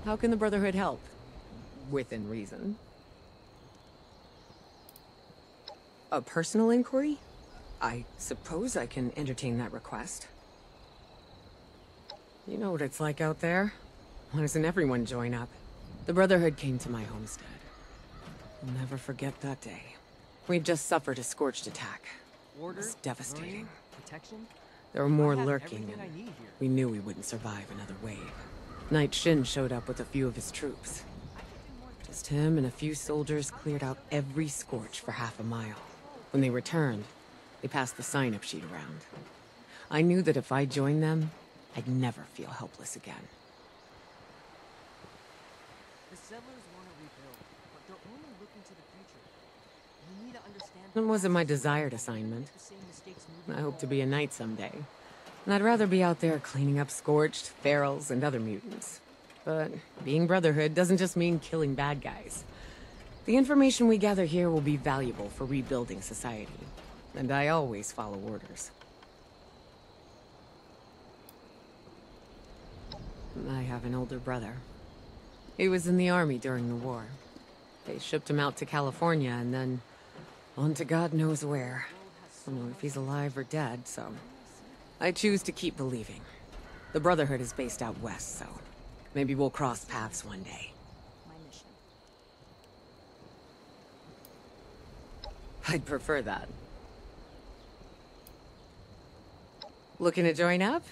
How can the Brotherhood help? Within reason. A personal inquiry? I suppose I can entertain that request. You know what it's like out there. Why doesn't everyone join up? The Brotherhood came to my homestead. I'll never forget that day. We'd just suffered a scorched attack. It was devastating. Protection? There were more lurking, and we knew we wouldn't survive another wave. Knight Shin showed up with a few of his troops. Just him and a few soldiers cleared out every scorch for half a mile. When they returned, they passed the sign-up sheet around. I knew that if I joined them, I'd never feel helpless again. The settlers want to rebuild, but they're only looking to the future. You need to understand. It wasn't my desired assignment. I hope to be a knight someday. And I'd rather be out there cleaning up Scorched, Ferals, and other mutants. But being Brotherhood doesn't just mean killing bad guys. The information we gather here will be valuable for rebuilding society. And I always follow orders. I have an older brother. He was in the army during the war. They shipped him out to California and then on to God knows where. I don't know if he's alive or dead, so I choose to keep believing. The Brotherhood is based out west, so maybe we'll cross paths one day. I'd prefer that. Looking to join up?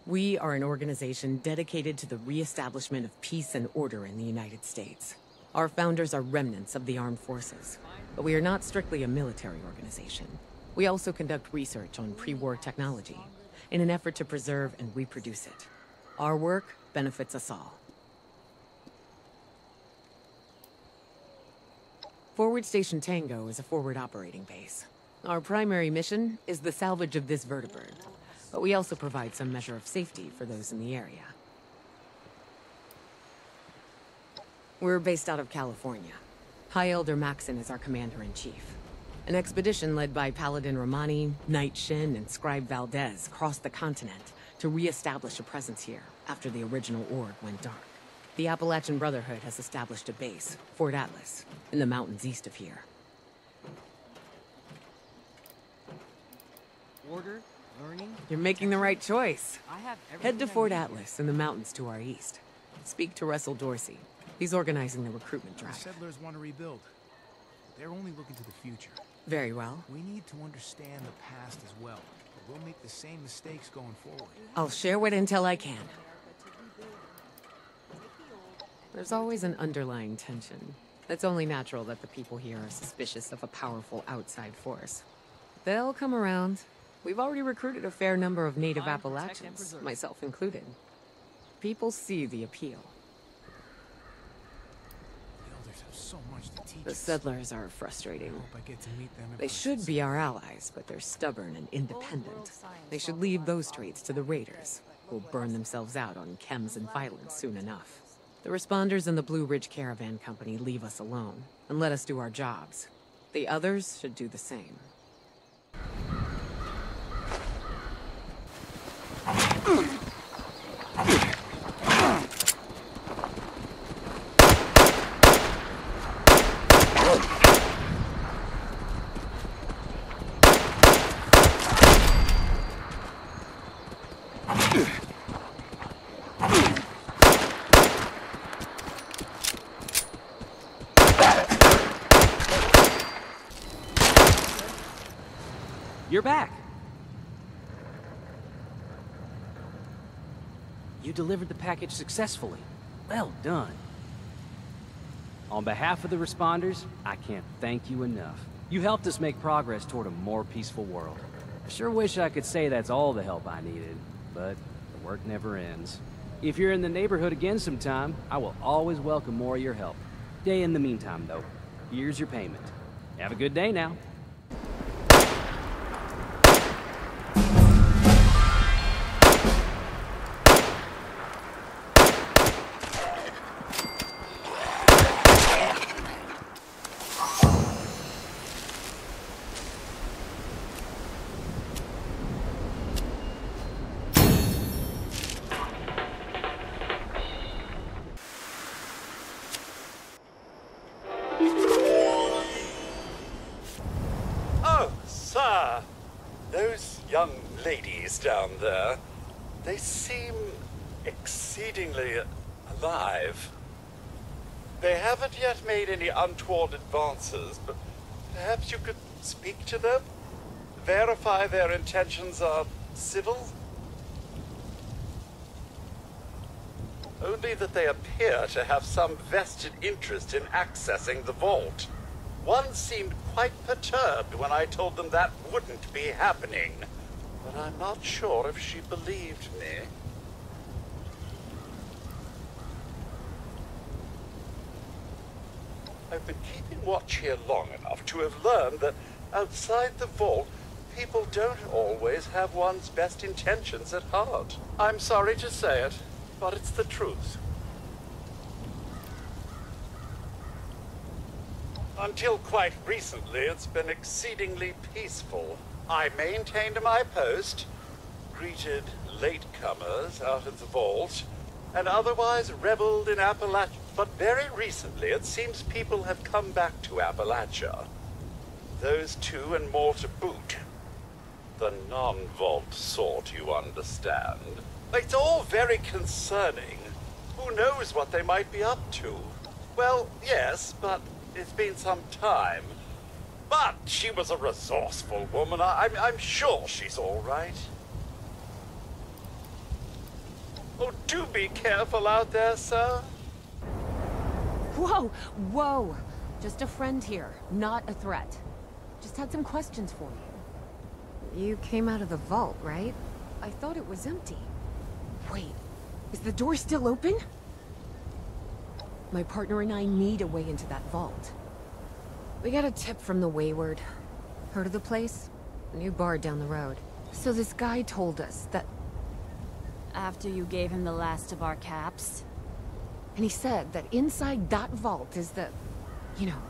We are an organization dedicated to the re-establishment of peace and order in the United States. Our founders are remnants of the armed forces, but we are not strictly a military organization. We also conduct research on pre-war technology in an effort to preserve and reproduce it. Our work benefits us all. Forward Station Tango is a forward operating base. Our primary mission is the salvage of this vertebrate, but we also provide some measure of safety for those in the area. We're based out of California. High Elder Maxon is our commander-in-chief. An expedition led by Paladin Romani, Knight Shin, and Scribe Valdez crossed the continent to re-establish a presence here after the original Org went dark. The Appalachian Brotherhood has established a base, Fort Atlas, in the mountains east of here. Order, learning. You're making the right choice. Head to Fort I need Atlas in the mountains to our east. Speak to Russell Dorsey. He's organizing the recruitment drive. The settlers want to rebuild. They're only looking to the future. Very well. We need to understand the past as well. Or we'll make the same mistakes going forward. I'll share what intel I can. There's always an underlying tension. It's only natural that the people here are suspicious of a powerful outside force. They'll come around. We've already recruited a fair number of native Appalachians, myself included. People see the appeal. The elders have so much to teach The us. settlers are frustrating. I hope I get to meet them in They person. should be our allies, but they're stubborn and independent. They should leave those traits to the raiders, who'll burn themselves out on chems and violence soon enough. The responders in the Blue Ridge Caravan Company leave us alone and let us do our jobs. The others should do the same. You're back. You delivered the package successfully. Well done. On behalf of the responders, I can't thank you enough. You helped us make progress toward a more peaceful world. I sure wish I could say that's all the help I needed, but the work never ends. If you're in the neighborhood again sometime, I will always welcome more of your help. In the meantime, though, here's your payment. Have a good day now. bodies down there. They seem exceedingly alive. They haven't yet made any untoward advances, but perhaps you could speak to them? Verify their intentions are civil? Only that they appear to have some vested interest in accessing the vault. One seemed quite perturbed when I told them that wouldn't be happening, but I'm not sure if she believed me. I've been keeping watch here long enough to have learned that outside the vault, people don't always have one's best intentions at heart. I'm sorry to say it, but it's the truth. Until quite recently, it's been exceedingly peaceful. I maintained my post, greeted latecomers out of the vault, and otherwise reveled in Appalachia. But very recently, it seems people have come back to Appalachia. Those two and more to boot. The non-vault sort, you understand. It's all very concerning. Who knows what they might be up to? Well, yes, but it's been some time. But she was a resourceful woman. I'm sure she's all right. Oh, do be careful out there, sir. Whoa, whoa. Just a friend here, not a threat. Just had some questions for you. You came out of the vault, right? I thought it was empty. Wait, is the door still open? My partner and I need a way into that vault. We got a tip from the Wayward. Heard of the place? A new bar down the road. So this guy told us that... After you gave him the last of our caps? And he said that inside that vault is the... You know,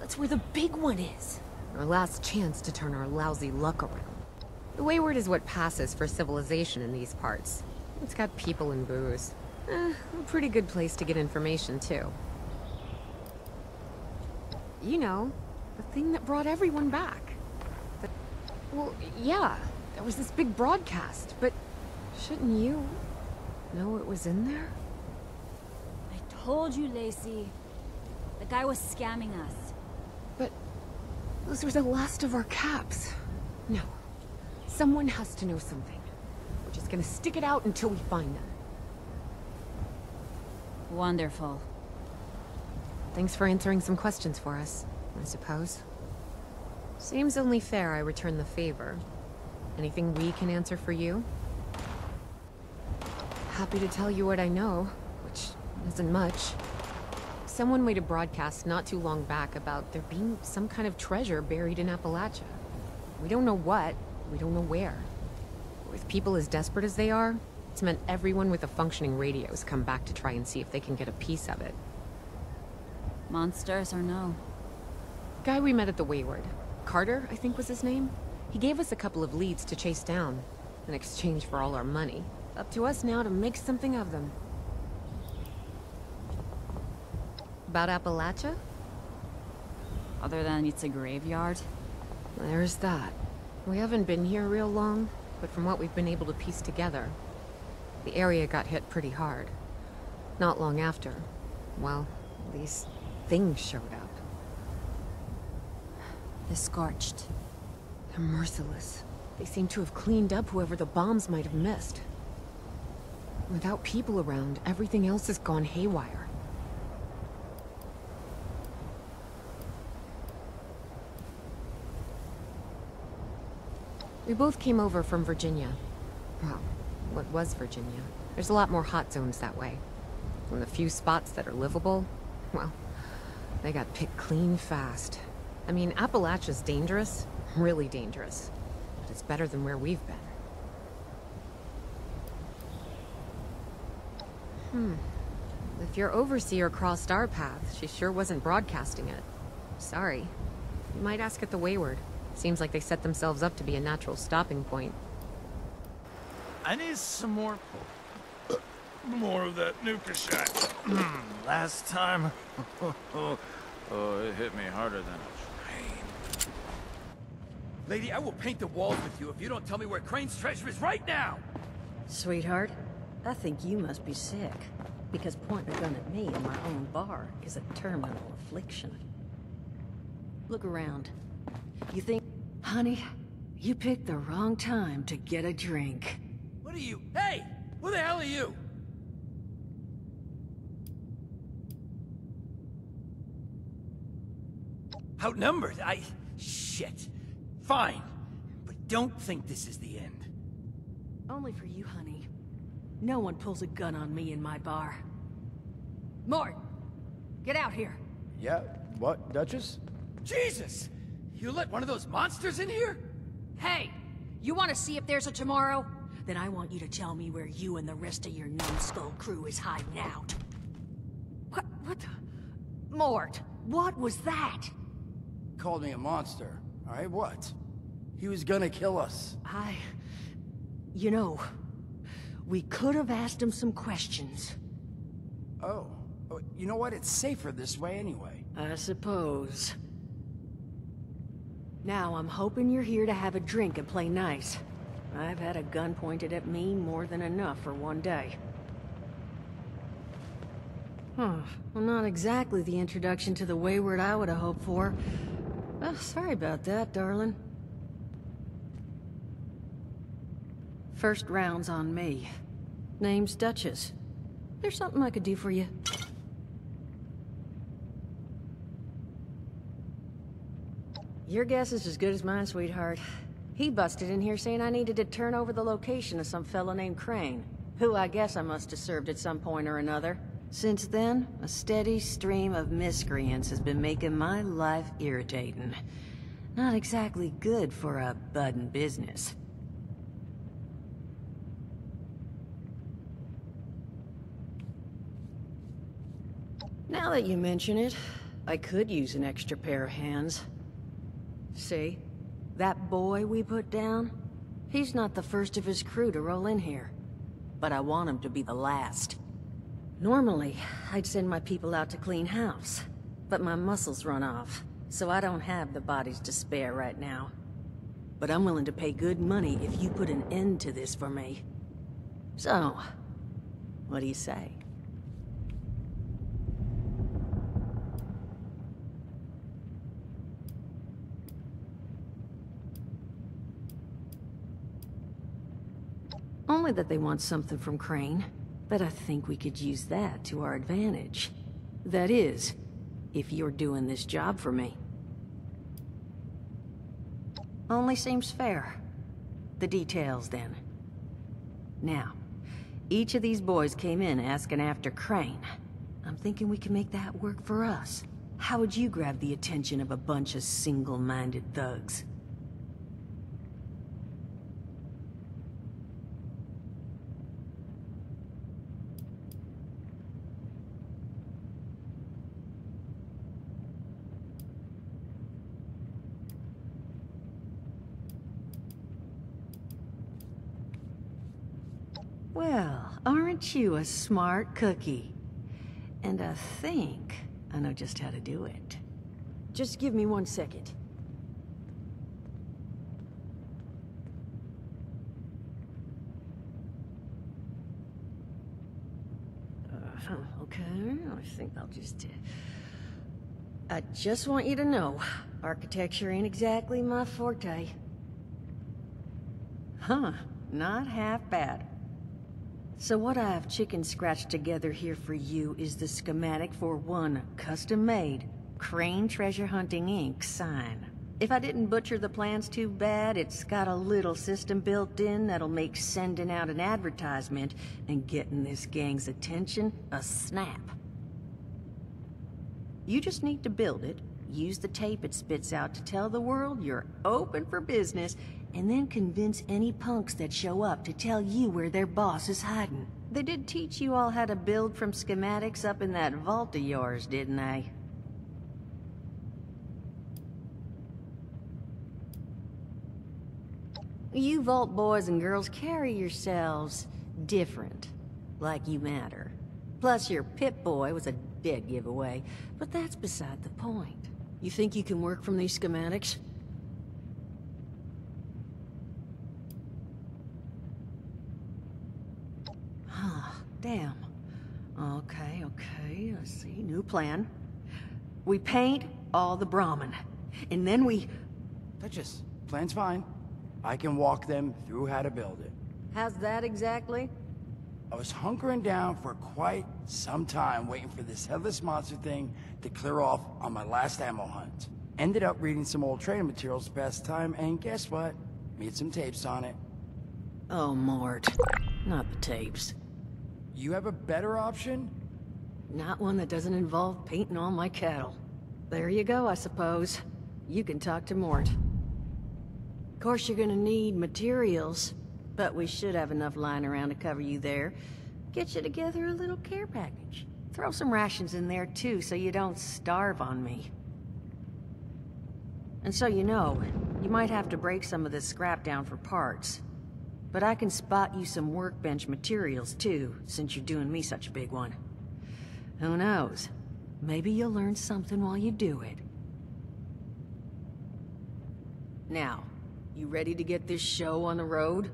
that's where the big one is. Our last chance to turn our lousy luck around. The Wayward is what passes for civilization in these parts. It's got people and booze. A pretty good place to get information, too. You know, the thing that brought everyone back. Well, yeah, there was this big broadcast, but shouldn't you know it was in there? I told you, Lacey. The guy was scamming us. But those were the last of our caps. No. Someone has to know something. We're just gonna stick it out until we find them. Wonderful. Thanks for answering some questions for us, I suppose. Seems only fair I return the favor. Anything we can answer for you? Happy to tell you what I know, which isn't much. Someone made a broadcast not too long back about there being some kind of treasure buried in Appalachia. We don't know what, we don't know where. With people as desperate as they are, it's meant everyone with a functioning radio's come back to try and see if they can get a piece of it. Monsters or no? Guy we met at the Wayward. Carter, I think was his name. He gave us a couple of leads to chase down, in exchange for all our money. Up to us now to make something of them. About Appalachia? Other than it's a graveyard? There's that. We haven't been here real long, but from what we've been able to piece together, the area got hit pretty hard. Not long after, well, these things showed up. The Scorched. They're merciless. They seem to have cleaned up whoever the bombs might have missed. Without people around, everything else has gone haywire. We both came over from Virginia. Well, what was Virginia? There's a lot more hot zones that way. And the few spots that are livable, well, they got picked clean fast. I mean, Appalachia's dangerous, really dangerous. But it's better than where we've been. If your overseer crossed our path, she sure wasn't broadcasting it. Sorry. You might ask at the Wayward. Seems like they set themselves up to be a natural stopping point. I need some more of that nuka shot. Last time, oh, it hit me harder than a train. Lady, I will paint the walls with you if you don't tell me where Crane's treasure is right now! Sweetheart, I think you must be sick. Because pointing a gun at me in my own bar is a terminal affliction. Look around. You think... Honey, you picked the wrong time to get a drink. What are you... Hey! Who the hell are you? Outnumbered? Shit. Fine. But don't think this is the end. Only for you, honey. No one pulls a gun on me in my bar. Mort! Get out here! Yeah, what, Duchess? Jesus! You let one of those monsters in here? Hey! You want to see if there's a tomorrow? Then I want you to tell me where you and the rest of your numbskull crew is hiding out. What the... Mort, what was that? Called me a monster. Alright, what? He was gonna kill us. You know, we could have asked him some questions. Oh. You know what? It's safer this way anyway. I suppose. Now I'm hoping you're here to have a drink and play nice. I've had a gun pointed at me more than enough for one day. Well, not exactly the introduction to the Wayward I would have hoped for. Oh, sorry about that, darling. First round's on me. Name's Duchess. There's something I could do for you. Your guess is as good as mine, sweetheart. He busted in here saying I needed to turn over the location of some fellow named Crane, who I guess I must have served at some point or another. Since then, a steady stream of miscreants has been making my life irritating. Not exactly good for a budding business. Now that you mention it, I could use an extra pair of hands. See? That boy we put down? He's not the first of his crew to roll in here. But I want him to be the last. Normally, I'd send my people out to clean house. But my muscles run off, so I don't have the bodies to spare right now. But I'm willing to pay good money if you put an end to this for me. So, what do you say? Only that they want something from Crane, but I think we could use that to our advantage. That is, if you're doing this job for me. Only seems fair. The details, then. Now, each of these boys came in asking after Crane. I'm thinking we can make that work for us. How would you grab the attention of a bunch of single-minded thugs? Well, aren't you a smart cookie? And I think I know just how to do it. Just give me 1 second. Okay, I think I'll just... I just want you to know, architecture ain't exactly my forte. Huh, not half bad. So what I've chicken scratched together here for you is the schematic for one custom-made Crane Treasure Hunting Inc. sign. If I didn't butcher the plans too bad, it's got a little system built in that'll make sending out an advertisement and getting this gang's attention a snap. You just need to build it, use the tape it spits out to tell the world you're open for business, and then convince any punks that show up to tell you where their boss is hiding. They did teach you all how to build from schematics up in that vault of yours, didn't they? You vault boys and girls carry yourselves different, like you matter. Plus your Pip-Boy was a dead giveaway, but that's beside the point. You think you can work from these schematics? Damn. Okay, let's see. New plan. We paint all the Brahmin, and then we... Plan's fine. I can walk them through how to build it. How's that exactly? I was hunkering down for quite some time waiting for this headless monster thing to clear off on my last ammo hunt. Ended up reading some old training materials past time, and guess what? Made some tapes on it. Oh, Mort. Not the tapes. You have a better option? Not one that doesn't involve painting all my cattle. There you go, I suppose. You can talk to Mort. Of course, you're gonna need materials, but we should have enough lying around to cover you there. Get you together a little care package. Throw some rations in there, too, so you don't starve on me. And so you know, you might have to break some of this scrap down for parts. But I can spot you some workbench materials, too, since you're doing me such a big one. Who knows? Maybe you'll learn something while you do it. Now, you ready to get this show on the road?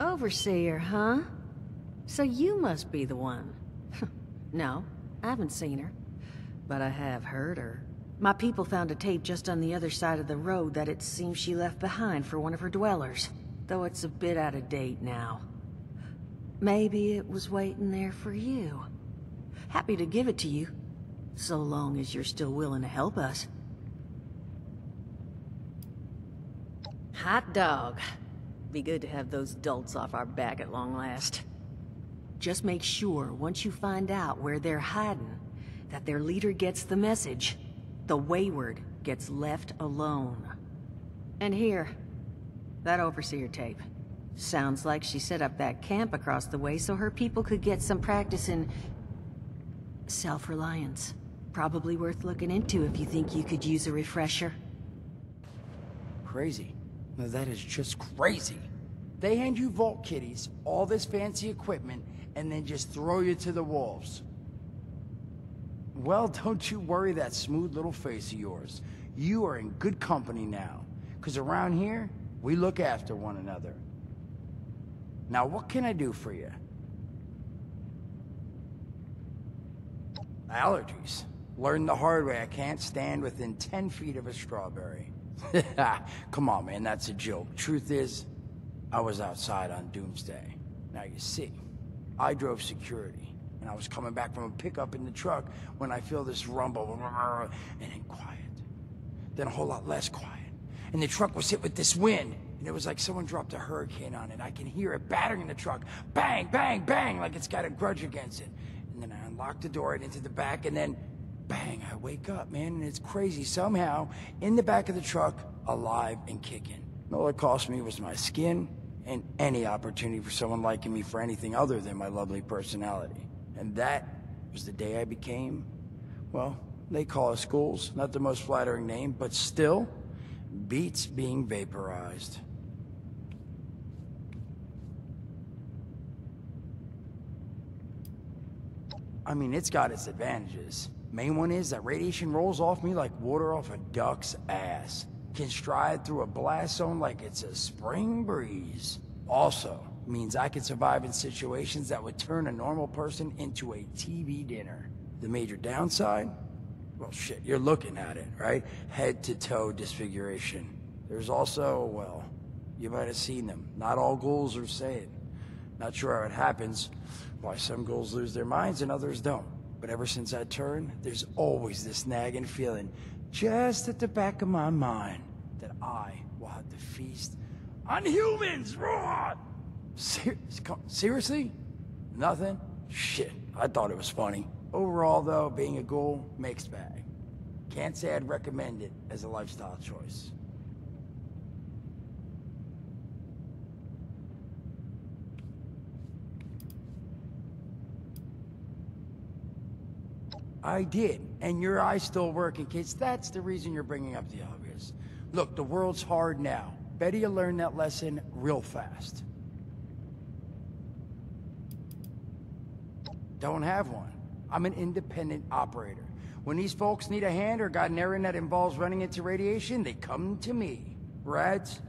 Overseer, huh? So you must be the one. No, I haven't seen her. But I have heard her. My people found a tape just on the other side of the road that it seems she left behind for one of her dwellers. Though it's a bit out of date now. Maybe it was waiting there for you. Happy to give it to you. So long as you're still willing to help us. Hot dog. Be good to have those dolts off our back at long last. Just make sure, once you find out where they're hiding, that their leader gets the message. The wayward gets left alone. And here, that Overseer tape. Sounds like she set up that camp across the way so her people could get some practice in... self-reliance. Probably worth looking into if you think you could use a refresher. Crazy. Now that is just crazy. They hand you vault kitties, all this fancy equipment, and then just throw you to the wolves. Well, don't you worry that smooth little face of yours. You are in good company now. Because around here, we look after one another. Now, what can I do for you? Allergies. Learned the hard way. I can't stand within 10 feet of a strawberry. Come on, man, that's a joke. Truth is, I was outside on Doomsday. Now, you see, I drove security, and I was coming back from a pickup in the truck when I feel this rumble, and then quiet. Then a whole lot less quiet. And the truck was hit with this wind, and it was like someone dropped a hurricane on it. I can hear it battering the truck. Bang, bang, bang, like it's got a grudge against it. And then I unlocked the door and into the back, and then bang, I wake up, man, and it's crazy. Somehow, in the back of the truck, alive and kicking. All it cost me was my skin and any opportunity for someone liking me for anything other than my lovely personality. And that was the day I became, well, they call us ghouls. Not the most flattering name, but still, beats being vaporized. I mean, it's got its advantages. Main one is that radiation rolls off me like water off a duck's ass. Can stride through a blast zone like it's a spring breeze. Also, means I can survive in situations that would turn a normal person into a TV dinner. The major downside? Well, shit, you're looking at it, right? Head to toe disfiguration. There's also, well, you might have seen them. Not all ghouls are sane. Not sure how it happens, why some ghouls lose their minds and others don't. But ever since I turned, there's always this nagging feeling just at the back of my mind that I will have to feast on humans! Raw! Seriously? Nothing? Shit, I thought it was funny. Overall, though, being a ghoul, mixed bag. Can't say I'd recommend it as a lifestyle choice. I did, and your eyes still working, kids. That's the reason you're bringing up the obvious. Look, the world's hard now. Better you learn that lesson real fast. Don't have one. I'm an independent operator. When these folks need a hand or got an errand that involves running into radiation, they come to me. Reds?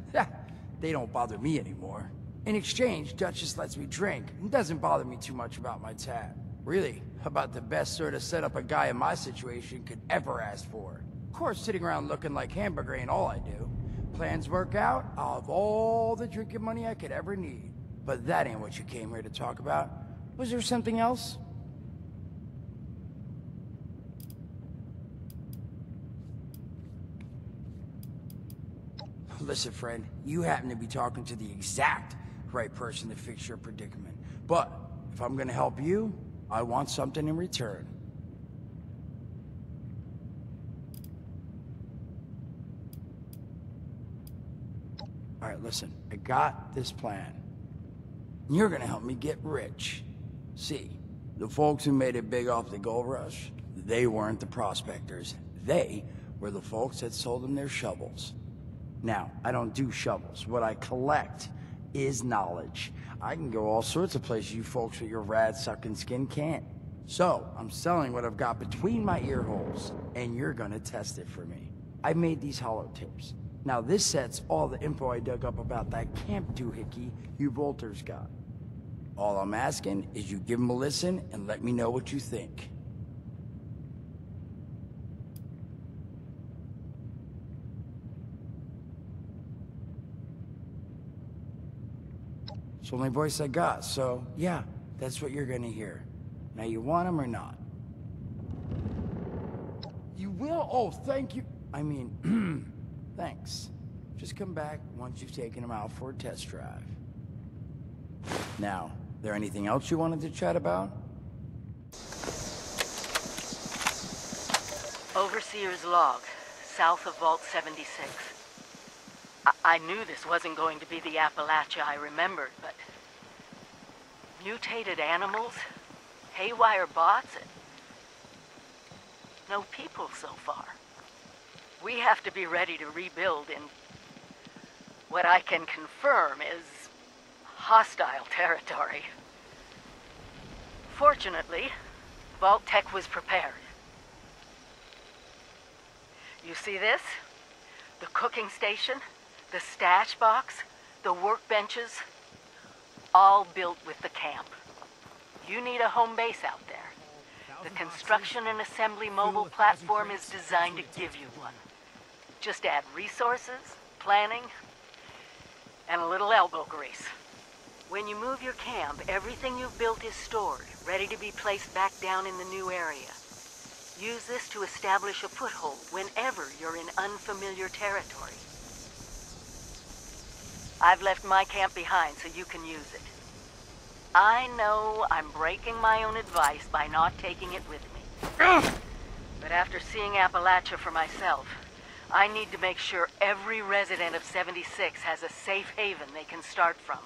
They don't bother me anymore. In exchange, Duchess lets me drink and doesn't bother me too much about my tab. Really, about the best sort of setup a guy in my situation could ever ask for. Of course, sitting around looking like hamburger ain't all I do. Plans work out, I'll have all the drinking money I could ever need. But that ain't what you came here to talk about. Was there something else? Listen, friend, you happen to be talking to the exact right person to fix your predicament. But if I'm gonna help you, I want something in return. All right, listen, I got this plan. You're gonna help me get rich. See, the folks who made it big off the gold rush, they weren't the prospectors. They were the folks that sold them their shovels. Now, I don't do shovels. What I collect is knowledge. I can go all sorts of places you folks with your rad-sucking skin can't. So, I'm selling what I've got between my ear holes, and you're gonna test it for me. I made these holotapes. Now, this set's all the info I dug up about that camp doohickey you Volters got. All I'm asking is you give them a listen and let me know what you think. It's the only voice I got, so yeah, that's what you're gonna hear. Now, you want them or not? You will? Oh, thank you. I mean, thanks. Just come back once you've taken them out for a test drive. Now, there anything else you wanted to chat about? Overseer's log, south of Vault 76. I knew this wasn't going to be the Appalachia I remembered, but... mutated animals? Haywire bots? And no people so far. We have to be ready to rebuild in... what I can confirm is... hostile territory. Fortunately, Vault Tech was prepared. You see this? The cooking station? The stash box, the workbenches, all built with the camp. You need a home base out there. The construction and assembly mobile platform is designed to give you one. Just add resources, planning, and a little elbow grease. When you move your camp, everything you've built is stored, ready to be placed back down in the new area. Use this to establish a foothold whenever you're in unfamiliar territory. I've left my camp behind so you can use it. I know I'm breaking my own advice by not taking it with me. But after seeing Appalachia for myself, I need to make sure every resident of 76 has a safe haven they can start from.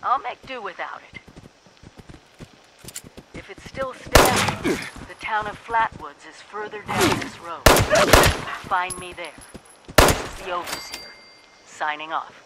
I'll make do without it. If it's still standing, the town of Flatwoods is further down this road. Find me there. This is the Overseer, signing off.